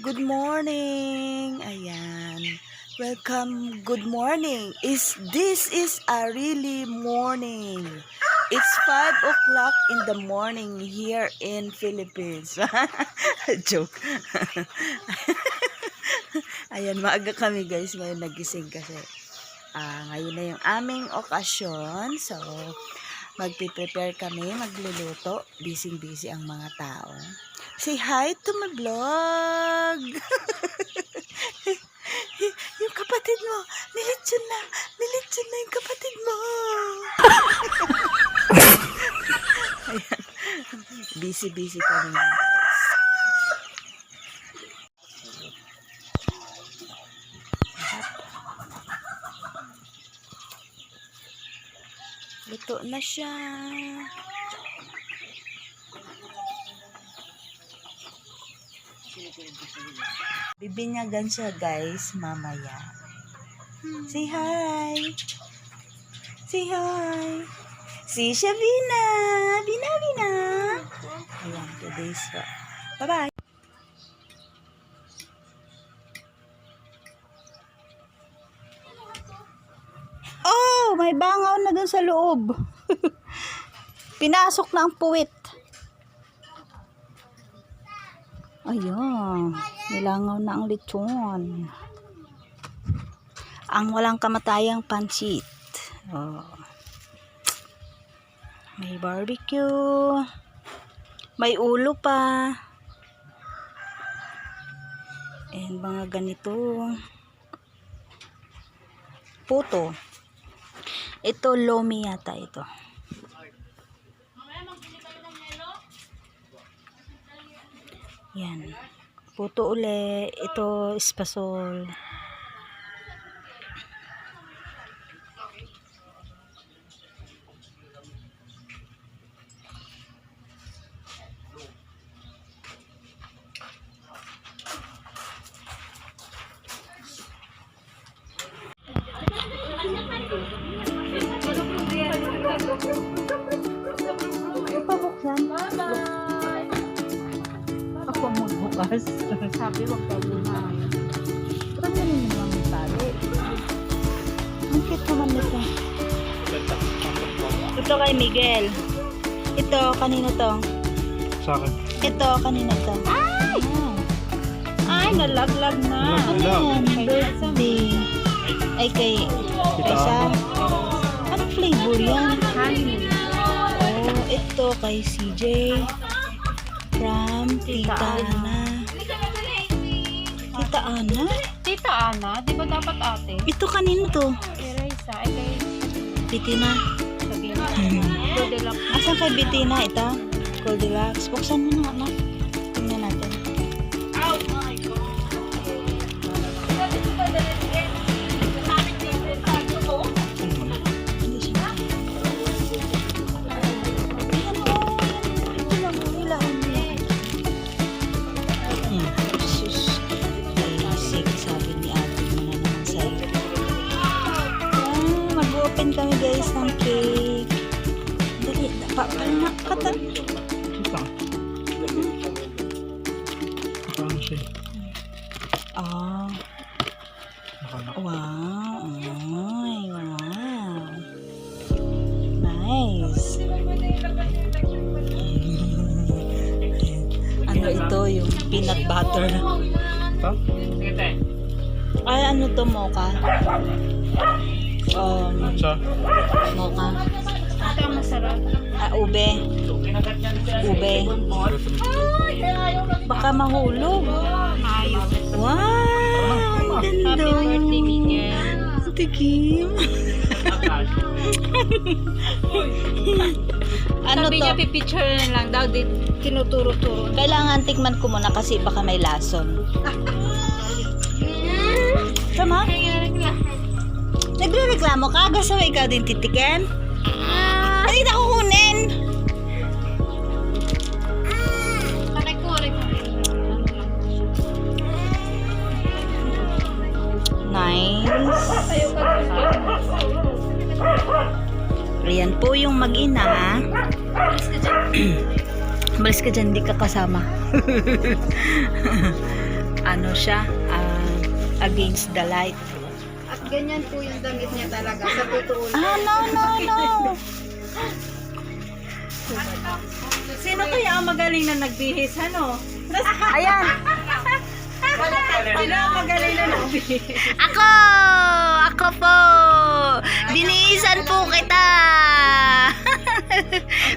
Good morning. Ayan. Welcome. Good morning. This is a really morning. It's 5 o'clock in the morning here in Philippines. Joke. Ayan, maaga kami guys. Ngayon nagising kasi. Ngayon na yung aming okasyon. So, magpiprepare kami, magluluto. Busy-busy ang mga tao. Say hi to my vlog. Yung kapatid mo, nilitsyon na yung kapatid mo. Ayan. Busy kami guys. Luto na siya. Bibinyagan siya guys mamaya. Say hi. Say hi. Si Shavina. Bina. Ayan, today's bye-bye. Oh, may bangaw na dun sa loob. Pinasok na ang puwit. Ayun, nilangaw na ang lechon. Ang walang kamatayang pancit. Oh. May barbecue. May ulo pa. And mga ganito. Puto. Ito, lomi yata ito. Yan. Puto uli. Ito, espasol. Pabuksan. Bye-bye. Ako magbukas. Sabi, wag ka muna. Pero ganun naman yung tali. Ang cute naman nito. Ito kay Miguel. Ito, kanina to. Sa akin. Ito, kanina to. Ay, nalaglag na. Ano yan? Birthday. Ay, kay Sam. Anong flavor yan? Honey. Oh, ito kay CJ. From Tita Ana. Tita Ana? Tita Ana? Di ba dapat ate? Ito kanino to? Kay Raisa. Ay kay Bitina. sabihin na. Goldilocks. Asan kay Bitina? Ito? Goldilocks. Buksan mo na, anak. Tingnan natin. Hindi siya. Ayan o. Hilahan mo. Sus. Basic. Sabi ni ate mo na naman sa'yo. Mag-open kami guys ng cake. Dali. Kata. Ito. Ano siya? Ah. Nakanak. Wow. Ay, wow. Nice. Ano ito? Yung peanut butter. Ito? Ay, ano to? Mocha? Sa? Mocha. Ate ang masarap. Ube. Ube. Baka mahulog. Ayos. Wow. Happy Ganda. birthday, Miguel. Tikim. Ano Sabi to? niya, pipicture na lang daw. Tinuturo-turo. Kailangan tikman ko muna kasi baka may lason. Sama? Nagre-reklamo ka? Gusto mo ikaw din titikin? Hindi na kukunin. Aray ko. Nice. Ayan po yung mag-ina. Malis ka dyan, di ka kasama. ano siya, against the light. At ganyan po yung damit niya talaga. Sa totoo lang. No. Sino kaya ang magaling na nagbihis, ano? Ayan. Sino ang magaling na nagbihis? Ako po. Binihisan po kita.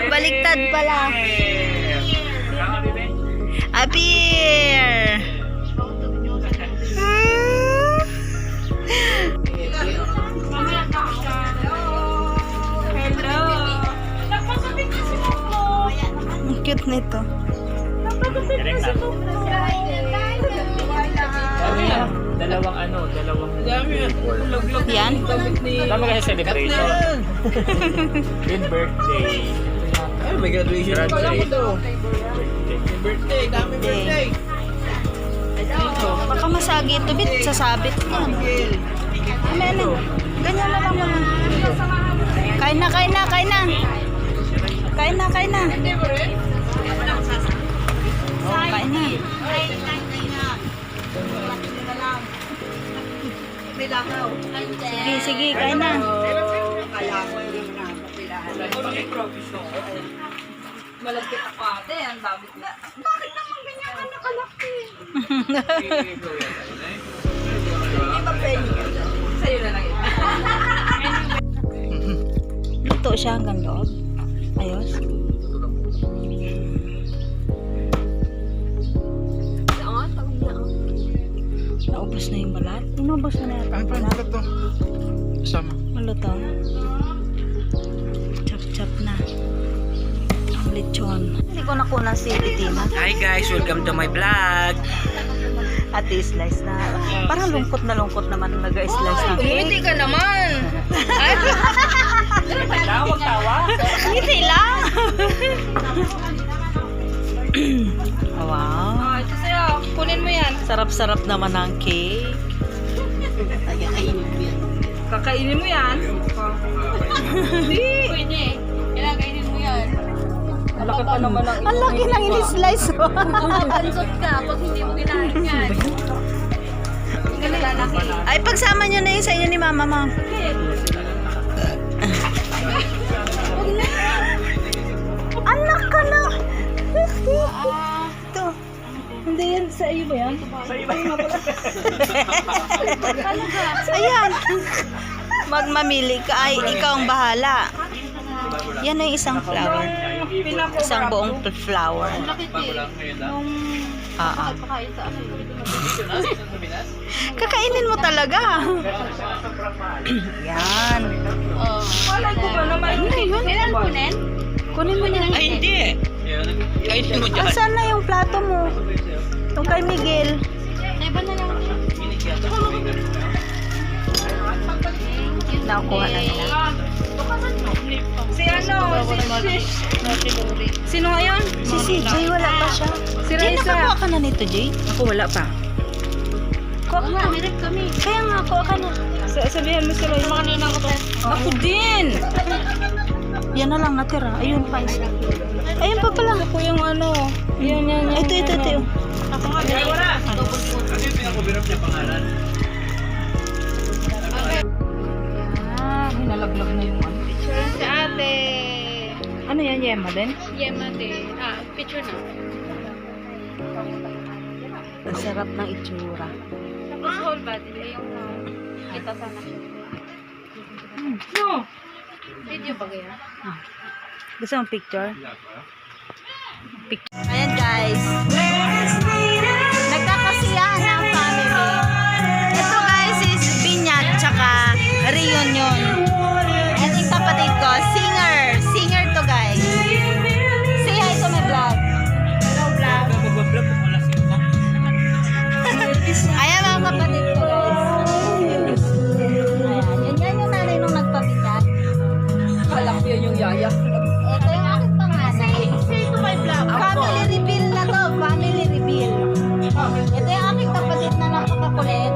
Baliktad pala. Appear. Hello. Napasabik kasi ako. Ang cute nito. Napasabik kasi ako. Dalawang Yan. Tama kasi celebration. Yung birthday. Ay, may graduation. Birthday. Birthday. Baka masagi ito, bit. Sasabit yan. Ano. Ganyan na lang naman. Kain na. Kain na. Oh, kain na. Sige, kain na. Malagkit ako ate. Ang dami na. Bakit naman ganyan ka nakalaki? Sa'yo na lang yun. Luto siya hanggang loob. Ayos. Naubos na yung balat. Inubos na natin Ano yung pa balat. to? Sama. Maluto. Chop na. Ang lechon. Hindi ko nakuna si Titina. Hi guys, welcome to my vlog. At i-slice na. Parang lungkot naman nag-slice ng cake. Hindi ka naman. Tawag tawa. Hindi lang. Wow. Oh, ito sa'yo. Kunin mo yan. Sarap-sarap naman ang cake. Kakainin mo yan. Hindi. Pwede. Kailangan kainin mo yan. Malaki pa naman ang Ang laki ng in-slice mo. Bansot ka pag hindi mo kinain yan. Hindi ka lalaki. Ay, pagsama nyo na yun sa inyo ni Mama mo. Anak ka na. Ito. Hindi yan sa iyo ba yan? Ayan. Magmamili ka. Ay, ikaw ang bahala. Yan ay isang flower. Isang buong flower. Pakain sa akin. Kakainin mo talaga. Yan. Malay ko ba naman? Hindi, yun. Kailan kunin? Kunin mo niya. Ay hindi. Kainin mo dyan. Asan na yung plato mo? Yung kay Miguel. Iba na lang. Nakuha na nila. Si ano? Sino ngayon? Si CJ, wala pa siya. Si Jay, Raisa. nakakuha ka na nito, Jay? Ako wala pa. Kuha ka na. Kami. Kaya nga, kuha ka na. Sabihan mo si Raisa. Kanina ko to. Ako din. Yan na lang natira. Ayun pa. Ayun pa pala. Ako yung ano. Yan. Ay, ito. Ako nga. Wala. Ano yung pinakubirap niya pangalan? Hinalaglag na yung ano. Picture si ate. Ano yan, Yema din? Yema din. Picture na. Ang sarap ng itsura. Tapos whole body. Yung kita sana siya. No! Video ba kaya? Gusto mong picture? Ayan guys. Nagkakasiyahan ang family. Ito guys is binyag tsaka reunion. And yung kapatid ko, singer. Singer to guys. Say hi to my vlog. Hello vlog. Ayan mga kapatid ko guys. Ayan. Yan yung nanay nung nagpabinyag. Kalak yun yung yaya. Ito yung aking panganay. Say to my vlog. Family reveal na to. Family reveal. Ito yung aking kapatid na napakakulit.